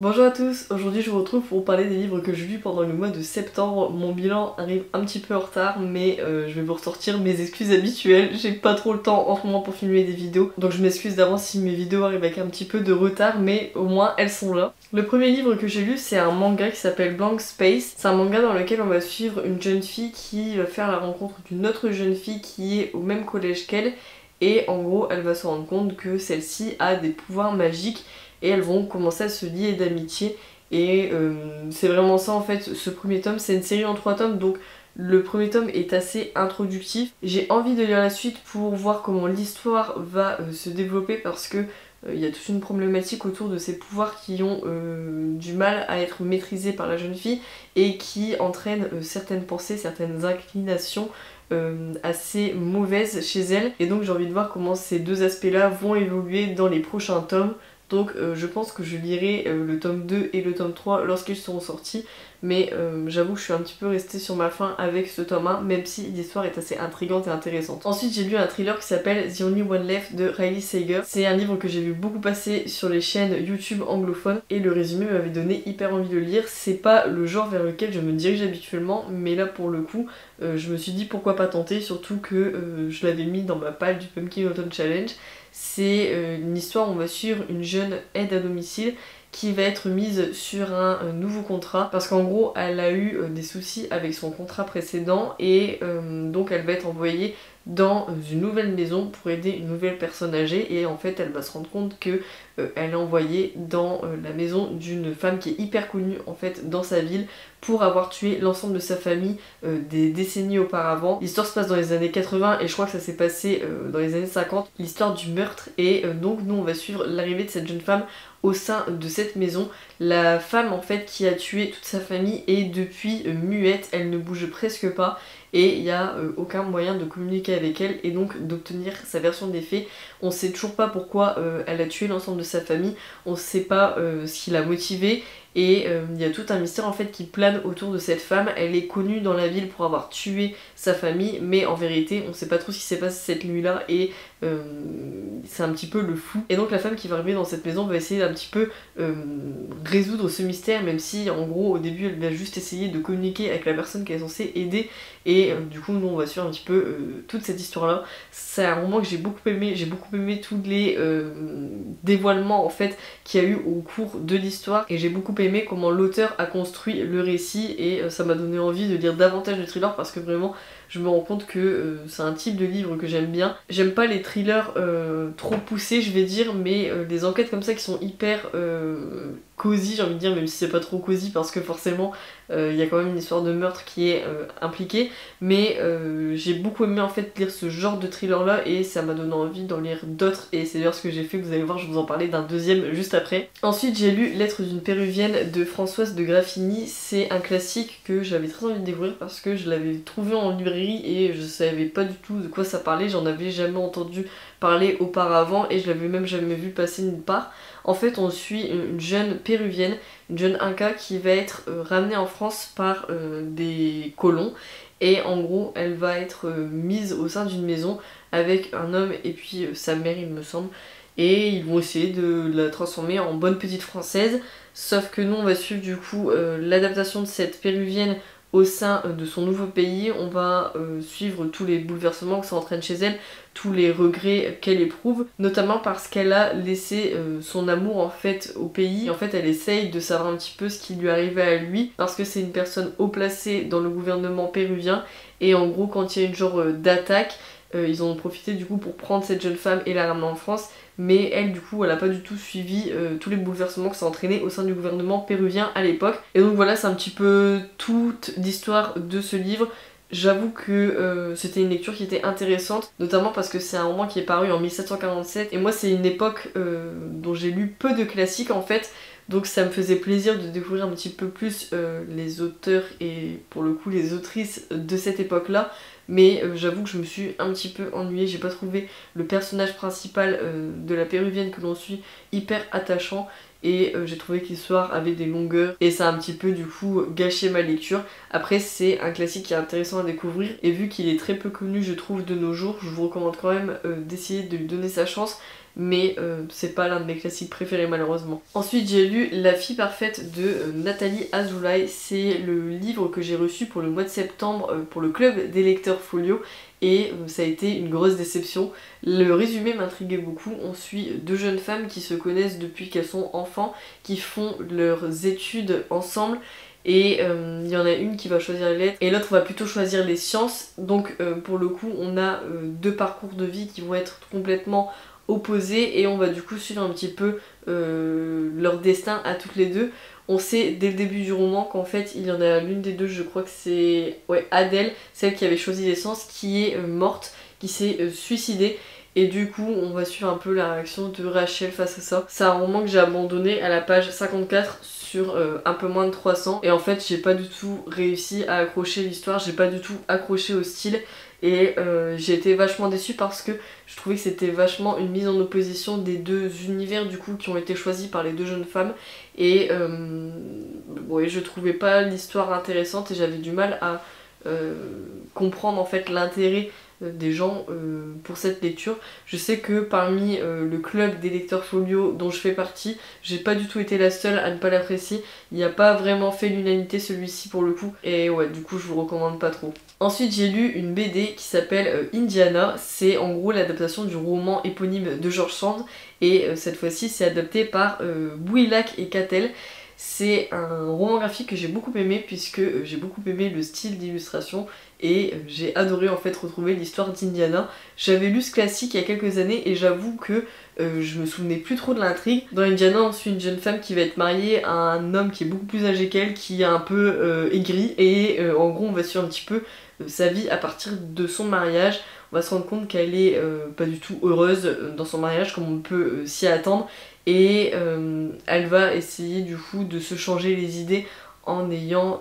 Bonjour à tous, aujourd'hui je vous retrouve pour vous parler des livres que j'ai lus pendant le mois de septembre. Mon bilan arrive un petit peu en retard mais je vais vous ressortir mes excuses habituelles. J'ai pas trop le temps en ce moment pour filmer des vidéos, donc je m'excuse d'avance si mes vidéos arrivent avec un petit peu de retard, mais au moins elles sont là. Le premier livre que j'ai lu, c'est un manga qui s'appelle Blank Space. C'est un manga dans lequel on va suivre une jeune fille qui va faire la rencontre d'une autre jeune fille qui est au même collège qu'elle, et en gros elle va se rendre compte que celle-ci a des pouvoirs magiques et elles vont commencer à se lier d'amitié. Et c'est vraiment ça en fait, ce premier tome. C'est une série en 3 tomes, donc le premier tome est assez introductif. J'ai envie de lire la suite pour voir comment l'histoire va se développer, parce que il y a toute une problématique autour de ces pouvoirs qui ont du mal à être maîtrisés par la jeune fille et qui entraînent certaines pensées, certaines inclinations assez mauvaises chez elle. Et donc j'ai envie de voir comment ces deux aspects-là vont évoluer dans les prochains tomes. Donc je pense que je lirai le tome 2 et le tome 3 lorsqu'ils seront sortis, mais j'avoue que je suis un petit peu restée sur ma faim avec ce tome 1, même si l'histoire est assez intrigante et intéressante. Ensuite j'ai lu un thriller qui s'appelle The Only One Left de Riley Sager. C'est un livre que j'ai vu beaucoup passer sur les chaînes YouTube anglophones et le résumé m'avait donné hyper envie de le lire. C'est pas le genre vers lequel je me dirige habituellement, mais là pour le coup je me suis dit pourquoi pas tenter, surtout que je l'avais mis dans ma palle du Pumpkin Autumn Challenge. C'est une histoire où on va suivre une jeune aide à domicile qui va être mise sur un nouveau contrat, parce qu'en gros elle a eu des soucis avec son contrat précédent et donc elle va être envoyée dans une nouvelle maison pour aider une nouvelle personne âgée, et en fait elle va se rendre compte que elle est envoyée dans la maison d'une femme qui est hyper connue en fait dans sa ville pour avoir tué l'ensemble de sa famille des décennies auparavant. L'histoire se passe dans les années 80 et je crois que ça s'est passé dans les années 50, l'histoire du meurtre, et donc nous on va suivre l'arrivée de cette jeune femme au sein de cette maison. La femme en fait qui a tué toute sa famille est depuis muette, elle ne bouge presque pas et il n'y a aucun moyen de communiquer avec elle et donc d'obtenir sa version des faits. On sait toujours pas pourquoi elle a tué l'ensemble de sa famille, on sait pas ce qui l'a motivée, et il y a tout un mystère en fait qui plane autour de cette femme. Elle est connue dans la ville pour avoir tué sa famille, mais en vérité on sait pas trop ce qui s'est passé cette nuit là, et c'est un petit peu le flou. Et donc la femme qui va arriver dans cette maison va essayer d'un petit peu résoudre ce mystère, même si en gros au début elle va juste essayer de communiquer avec la personne qu'elle est censée aider, et du coup nous on va suivre un petit peu toute cette histoire là. C'est un roman que j'ai beaucoup aimé tous les dévoilements en fait qu'il y a eu au cours de l'histoire, et j'ai beaucoup aimé comment l'auteur a construit le récit, et ça m'a donné envie de lire davantage de thrillers, parce que vraiment je me rends compte que c'est un type de livre que j'aime bien. J'aime pas les thrillers trop poussés je vais dire, mais les enquêtes comme ça qui sont hyper cosy, j'ai envie de dire, même si c'est pas trop cosy parce que forcément il y a quand même une histoire de meurtre qui est impliquée, mais j'ai beaucoup aimé en fait lire ce genre de thriller là, et ça m'a donné envie d'en lire d'autres, et c'est d'ailleurs ce que j'ai fait. Vous allez voir, je vais vous en parler d'un deuxième juste après. Ensuite j'ai lu Lettres d'une péruvienne de Françoise de Graffigny. C'est un classique que j'avais très envie de découvrir parce que je l'avais trouvé en librairie et je savais pas du tout de quoi ça parlait, j'en avais jamais entendu parler auparavant et je l'avais même jamais vu passer nulle part. En fait on suit une jeune péruvienne, une jeune Inca qui va être ramenée en France par des colons, et en gros elle va être mise au sein d'une maison avec un homme et puis sa mère il me semble, et ils vont essayer de la transformer en bonne petite française. Sauf que nous on va suivre du coup l'adaptation de cette péruvienne au sein de son nouveau pays. On va suivre tous les bouleversements que ça entraîne chez elle, tous les regrets qu'elle éprouve, notamment parce qu'elle a laissé son amour en fait au pays. En fait elle essaye de savoir un petit peu ce qui lui arrivait à lui, parce que c'est une personne haut placée dans le gouvernement péruvien, et en gros quand il y a une genre d'attaque, ils en ont profité du coup pour prendre cette jeune femme et la ramener en France, mais elle du coup elle a pas du tout suivi tous les bouleversements que ça entraînait au sein du gouvernement péruvien à l'époque. Et donc voilà, c'est un petit peu toute l'histoire de ce livre. J'avoue que c'était une lecture qui était intéressante, notamment parce que c'est un roman qui est paru en 1747, et moi c'est une époque dont j'ai lu peu de classiques en fait, donc ça me faisait plaisir de découvrir un petit peu plus les auteurs et pour le coup les autrices de cette époque là. Mais j'avoue que je me suis un petit peu ennuyée, j'ai pas trouvé le personnage principal de la péruvienne que l'on suit hyper attachant, et j'ai trouvé que l'histoire avait des longueurs et ça a un petit peu du coup gâché ma lecture. Après c'est un classique qui est intéressant à découvrir, et vu qu'il est très peu connu je trouve de nos jours, je vous recommande quand même d'essayer de lui donner sa chance, mais c'est pas l'un de mes classiques préférés malheureusement. Ensuite j'ai lu La fille parfaite de Nathalie Azoulay, c'est le livre que j'ai reçu pour le mois de septembre pour le club des lecteurs Folio et ça a été une grosse déception. Le résumé m'intriguait beaucoup, on suit deux jeunes femmes qui se connaissent depuis qu'elles sont enfants, qui font leurs études ensemble et il y en a une qui va choisir les lettres et l'autre va plutôt choisir les sciences, donc pour le coup on a deux parcours de vie qui vont être complètement opposés et on va du coup suivre un petit peu leur destin à toutes les deux. On sait dès le début du roman qu'en fait il y en a l'une des deux, je crois que c'est Adèle, celle qui avait choisi les sciences, qui est morte, qui s'est suicidée. Et du coup on va suivre un peu la réaction de Rachel face à ça. C'est un roman que j'ai abandonné à la page 54 sur un peu moins de 300 et en fait j'ai pas du tout réussi à accrocher l'histoire, j'ai pas du tout accroché au style et j'ai été vachement déçue parce que je trouvais que c'était vachement une mise en opposition des deux univers du coup qui ont été choisis par les deux jeunes femmes et ouais, je trouvais pas l'histoire intéressante et j'avais du mal à comprendre en fait l'intérêt des gens pour cette lecture. Je sais que parmi le club des lecteurs Folio dont je fais partie, j'ai pas du tout été la seule à ne pas l'apprécier. Il n'y a pas vraiment fait l'unanimité celui-ci pour le coup et ouais du coup je vous recommande pas trop. Ensuite j'ai lu une BD qui s'appelle Indiana, c'est en gros l'adaptation du roman éponyme de George Sand et cette fois-ci c'est adapté par Bouillac et Cattel. C'est un roman graphique que j'ai beaucoup aimé puisque j'ai beaucoup aimé le style d'illustration et j'ai adoré en fait retrouver l'histoire d'Indiana. J'avais lu ce classique il y a quelques années et j'avoue que je me souvenais plus trop de l'intrigue. Dans Indiana on suit une jeune femme qui va être mariée à un homme qui est beaucoup plus âgé qu'elle, qui est un peu aigri et en gros on va suivre un petit peu sa vie à partir de son mariage. On va se rendre compte qu'elle est pas du tout heureuse dans son mariage comme on peut s'y attendre et elle va essayer du coup de se changer les idées en ayant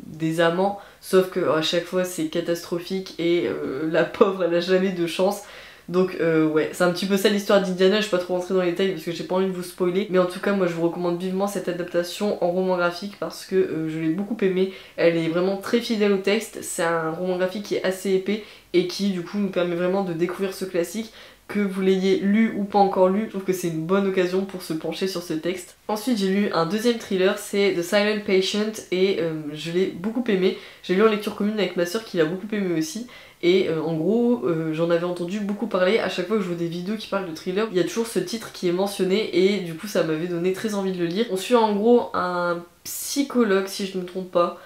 des amants, sauf que à chaque fois c'est catastrophique et la pauvre elle a jamais de chance. Donc ouais, c'est un petit peu ça l'histoire d'Indiana, je vais pas trop rentrer dans les détails parce que j'ai pas envie de vous spoiler, mais en tout cas moi je vous recommande vivement cette adaptation en roman graphique parce que je l'ai beaucoup aimée, elle est vraiment très fidèle au texte, c'est un roman graphique qui est assez épais et qui du coup nous permet vraiment de découvrir ce classique. Que vous l'ayez lu ou pas encore lu, je trouve que c'est une bonne occasion pour se pencher sur ce texte. Ensuite j'ai lu un deuxième thriller, c'est The Silent Patient et je l'ai beaucoup aimé. J'ai lu en lecture commune avec ma soeur qui l'a beaucoup aimé aussi. Et en gros, j'en avais entendu beaucoup parler, à chaque fois que je vois des vidéos qui parlent de thriller, il y a toujours ce titre qui est mentionné et du coup ça m'avait donné très envie de le lire. On suit en gros un psychologue, si je ne me trompe pas,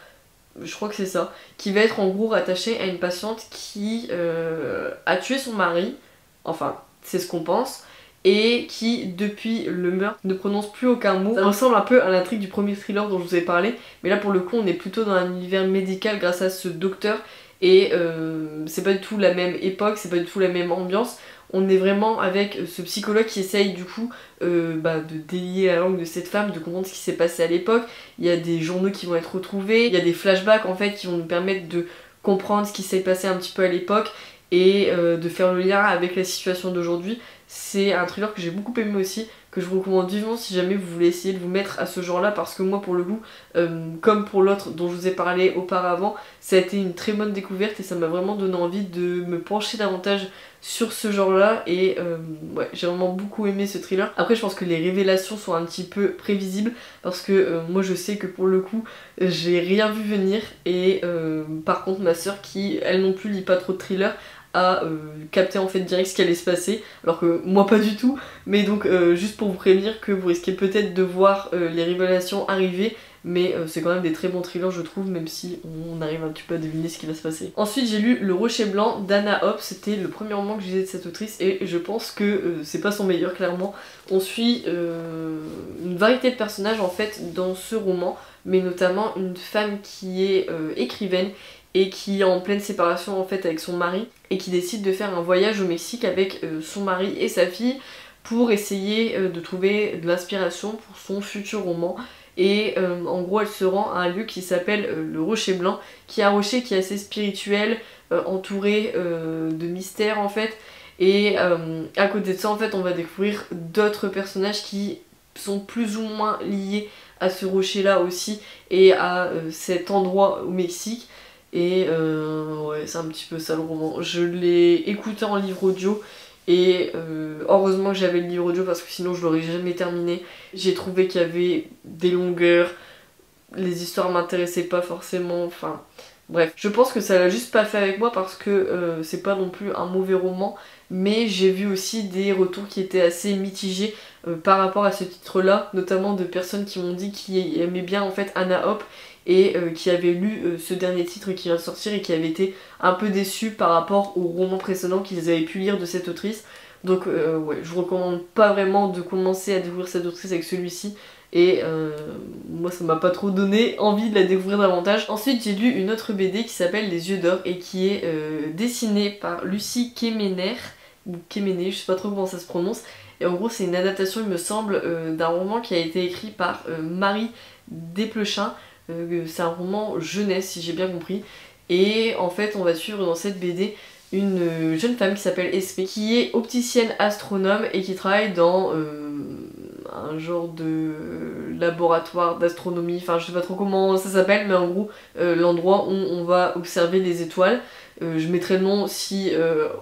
je crois que c'est ça, qui va être en gros rattaché à une patiente qui a tué son mari, enfin c'est ce qu'on pense, et qui depuis le meurtre ne prononce plus aucun mot. Ça ressemble un peu à l'intrigue du premier thriller dont je vous ai parlé, mais là pour le coup on est plutôt dans un univers médical grâce à ce docteur. Et c'est pas du tout la même époque, c'est pas du tout la même ambiance. On est vraiment avec ce psychologue qui essaye du coup de délier la langue de cette femme, de comprendre ce qui s'est passé à l'époque. Il y a des journaux qui vont être retrouvés, il y a des flashbacks en fait qui vont nous permettre de comprendre ce qui s'est passé un petit peu à l'époque et de faire le lien avec la situation d'aujourd'hui. C'est un thriller que j'ai beaucoup aimé aussi, que je vous recommande vivement si jamais vous voulez essayer de vous mettre à ce genre là parce que moi pour le coup, comme pour l'autre dont je vous ai parlé auparavant, ça a été une très bonne découverte et ça m'a vraiment donné envie de me pencher davantage sur ce genre là et ouais, j'ai vraiment beaucoup aimé ce thriller. Après je pense que les révélations sont un petit peu prévisibles parce que moi je sais que pour le coup j'ai rien vu venir et par contre ma soeur qui elle non plus lit pas trop de thrillers à capter en fait direct ce qui allait se passer alors que moi pas du tout, mais donc juste pour vous prévenir que vous risquez peut-être de voir les révélations arriver, mais c'est quand même des très bons thrillers je trouve, même si on arrive un petit peu à deviner ce qui va se passer. Ensuite j'ai lu Le Rocher Blanc d'Anna Hope, c'était le premier roman que j'ai lu de cette autrice et je pense que c'est pas son meilleur clairement. On suit une variété de personnages en fait dans ce roman, mais notamment une femme qui est écrivaine et qui est en pleine séparation en fait avec son mari et qui décide de faire un voyage au Mexique avec son mari et sa fille pour essayer de trouver de l'inspiration pour son futur roman. Et en gros elle se rend à un lieu qui s'appelle le Rocher Blanc, qui est un rocher qui est assez spirituel, entouré de mystères en fait. Et à côté de ça en fait on va découvrir d'autres personnages qui sont plus ou moins liés à ce rocher là aussi et à cet endroit au Mexique. Et ouais, c'est un petit peu ça le roman. Je l'ai écouté en livre audio Et heureusement que j'avais le livre audio parce que sinon je l'aurais jamais terminé. J'ai trouvé qu'il y avait des longueurs, les histoires m'intéressaient pas forcément, enfin bref. Je pense que ça l'a juste pas fait avec moi parce que c'est pas non plus un mauvais roman, mais j'ai vu aussi des retours qui étaient assez mitigés par rapport à ce titre-là, notamment de personnes qui m'ont dit qu'ils aimaient bien en fait Anna Hope et qui avaient lu ce dernier titre qui vient de sortir et qui avaient été un peu déçus par rapport au roman précédent qu'ils avaient pu lire de cette autrice. Donc ouais, je vous recommande pas vraiment de commencer à découvrir cette autrice avec celui-ci. Et moi ça m'a pas trop donné envie de la découvrir davantage. Ensuite j'ai lu une autre BD qui s'appelle Les Yeux d'Or et qui est dessinée par Lucie Kemener, ou Kemener, je sais pas trop comment ça se prononce. Et en gros c'est une adaptation il me semble d'un roman qui a été écrit par Marie Desplechin. C'est un roman jeunesse si j'ai bien compris. Et en fait on va suivre dans cette BD une jeune femme qui s'appelle Esme, qui est opticienne astronome et qui travaille dans un genre de laboratoire d'astronomie, enfin je sais pas trop comment ça s'appelle, mais en gros l'endroit où on va observer les étoiles. Je mettrai le nom si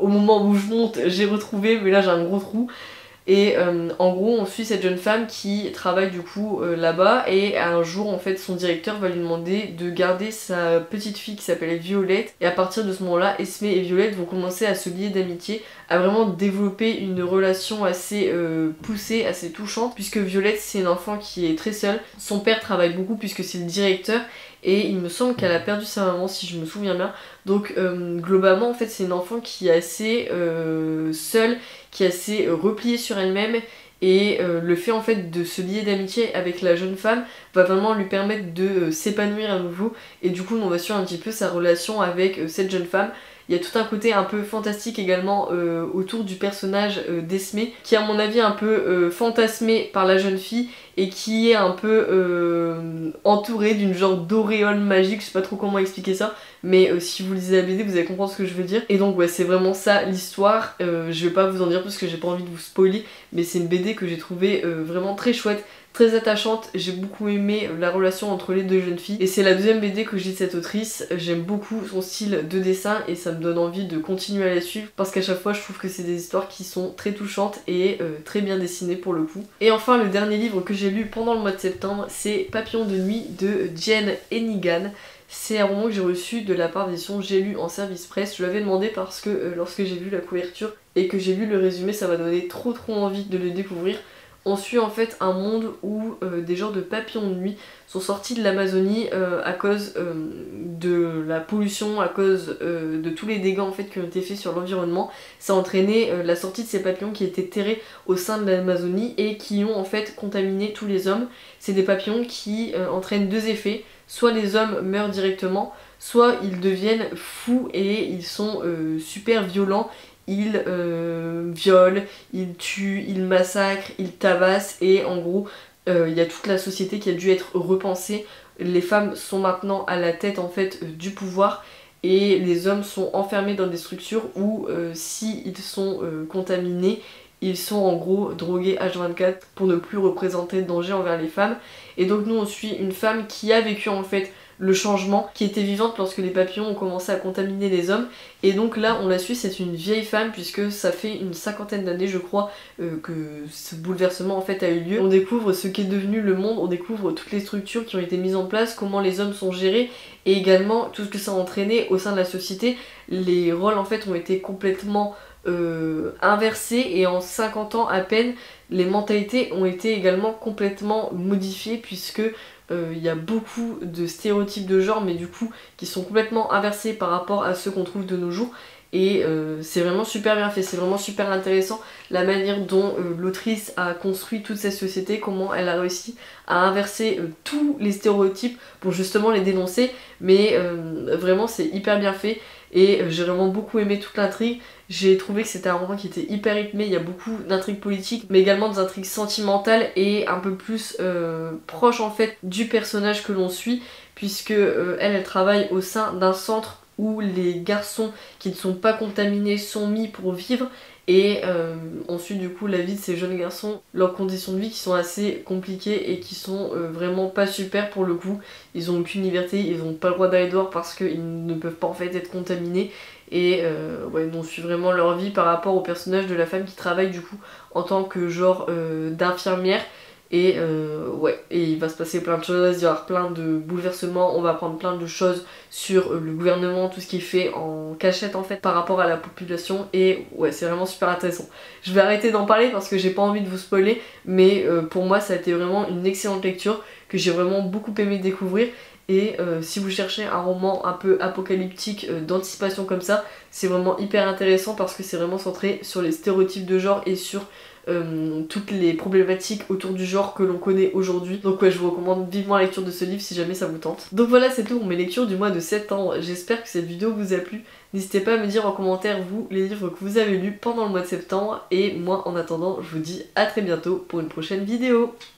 au moment où je monte j'ai retrouvé, mais là j'ai un gros trou. Et en gros on suit cette jeune femme qui travaille du coup là-bas et un jour en fait son directeur va lui demander de garder sa petite fille qui s'appelle Violette et à partir de ce moment-là Esme et Violette vont commencer à se lier d'amitié, à vraiment développer une relation assez poussée, assez touchante puisque Violette c'est une enfant qui est très seule, son père travaille beaucoup puisque c'est le directeur et il me semble qu'elle a perdu sa maman si je me souviens bien. Donc globalement en fait c'est une enfant qui est assez seule, qui est assez repliée sur elle-même et le fait en fait de se lier d'amitié avec la jeune femme va vraiment lui permettre de s'épanouir à nouveau et du coup on va suivre un petit peu sa relation avec cette jeune femme. Il y a tout un côté un peu fantastique également autour du personnage d'Esme qui est à mon avis un peu fantasmé par la jeune fille et qui est un peu entourée d'une genre d'auréole magique, je sais pas trop comment expliquer ça, mais si vous lisez la BD vous allez comprendre ce que je veux dire. Et donc ouais c'est vraiment ça l'histoire, je vais pas vous en dire plus parce que j'ai pas envie de vous spoiler, mais c'est une BD que j'ai trouvé vraiment très chouette, très attachante, j'ai beaucoup aimé la relation entre les deux jeunes filles et c'est la deuxième BD que j'ai de cette autrice, j'aime beaucoup son style de dessin et ça me donne envie de continuer à la suivre parce qu'à chaque fois je trouve que c'est des histoires qui sont très touchantes et très bien dessinées pour le coup. Et enfin le dernier livre que j'ai lu pendant le mois de septembre c'est Papillon de nuit de Jen Hennigan. C'est un roman que j'ai reçu de la part d'édition J'ai lu en service presse. Je l'avais demandé parce que lorsque j'ai vu la couverture et que j'ai lu le résumé ça m'a donné trop envie de le découvrir. On suit en fait un monde où des genres de papillons de nuit sont sortis de l'Amazonie à cause de la pollution, à cause de tous les dégâts en fait qui ont été faits sur l'environnement. Ça a entraîné la sortie de ces papillons qui étaient terrés au sein de l'Amazonie et qui ont en fait contaminé tous les hommes. C'est des papillons qui entraînent deux effets, soit les hommes meurent directement, soit ils deviennent fous et ils sont super violents. Ils violent, ils tuent, ils massacrent, ils tabassent et en gros il y a toute la société qui a dû être repensée. Les femmes sont maintenant à la tête en fait du pouvoir et les hommes sont enfermés dans des structures où s'ils sont contaminés, ils sont en gros drogués H24 pour ne plus représenter de danger envers les femmes. Et donc nous on suit une femme qui a vécu en fait le changement, qui était vivante lorsque les papillons ont commencé à contaminer les hommes. Et donc là on la suit, c'est une vieille femme puisque ça fait une cinquantaine d'années je crois que ce bouleversement en fait a eu lieu. On découvre ce qu'est devenu le monde, on découvre toutes les structures qui ont été mises en place, comment les hommes sont gérés et également tout ce que ça a entraîné au sein de la société. Les rôles en fait ont été complètement inversés et en 50 ans à peine les mentalités ont été également complètement modifiées puisque il y a beaucoup de stéréotypes de genre mais du coup qui sont complètement inversés par rapport à ceux qu'on trouve de nos jours et c'est vraiment super bien fait, c'est vraiment super intéressant la manière dont l'autrice a construit toute cette société, comment elle a réussi à inverser tous les stéréotypes pour justement les dénoncer, mais vraiment c'est hyper bien fait et j'ai vraiment beaucoup aimé toute l'intrigue. J'ai trouvé que c'était un roman qui était hyper rythmé, il y a beaucoup d'intrigues politiques mais également des intrigues sentimentales et un peu plus proches en fait du personnage que l'on suit puisque elle travaille au sein d'un centre où les garçons qui ne sont pas contaminés sont mis pour vivre Et ensuite du coup la vie de ces jeunes garçons, leurs conditions de vie qui sont assez compliquées et qui sont vraiment pas super pour le coup. Ils ont aucune liberté, ils ont pas le droit d'aller dehors parce qu'ils ne peuvent pas en fait être contaminés. Et ouais, on suit vraiment leur vie par rapport au personnage de la femme qui travaille du coup en tant que genre d'infirmière. Et ouais, et il va se passer plein de choses, il y aura plein de bouleversements, on va apprendre plein de choses sur le gouvernement, tout ce qui est fait en cachette en fait par rapport à la population. Et ouais, c'est vraiment super intéressant. Je vais arrêter d'en parler parce que j'ai pas envie de vous spoiler, mais pour moi ça a été vraiment une excellente lecture que j'ai vraiment beaucoup aimé découvrir. Et si vous cherchez un roman un peu apocalyptique d'anticipation comme ça, c'est vraiment hyper intéressant parce que c'est vraiment centré sur les stéréotypes de genre et sur toutes les problématiques autour du genre que l'on connaît aujourd'hui. Donc ouais, je vous recommande vivement la lecture de ce livre si jamais ça vous tente. Donc voilà, c'est tout pour mes lectures du mois de septembre. J'espère que cette vidéo vous a plu. N'hésitez pas à me dire en commentaire vous les livres que vous avez lus pendant le mois de septembre. Et moi en attendant, je vous dis à très bientôt pour une prochaine vidéo.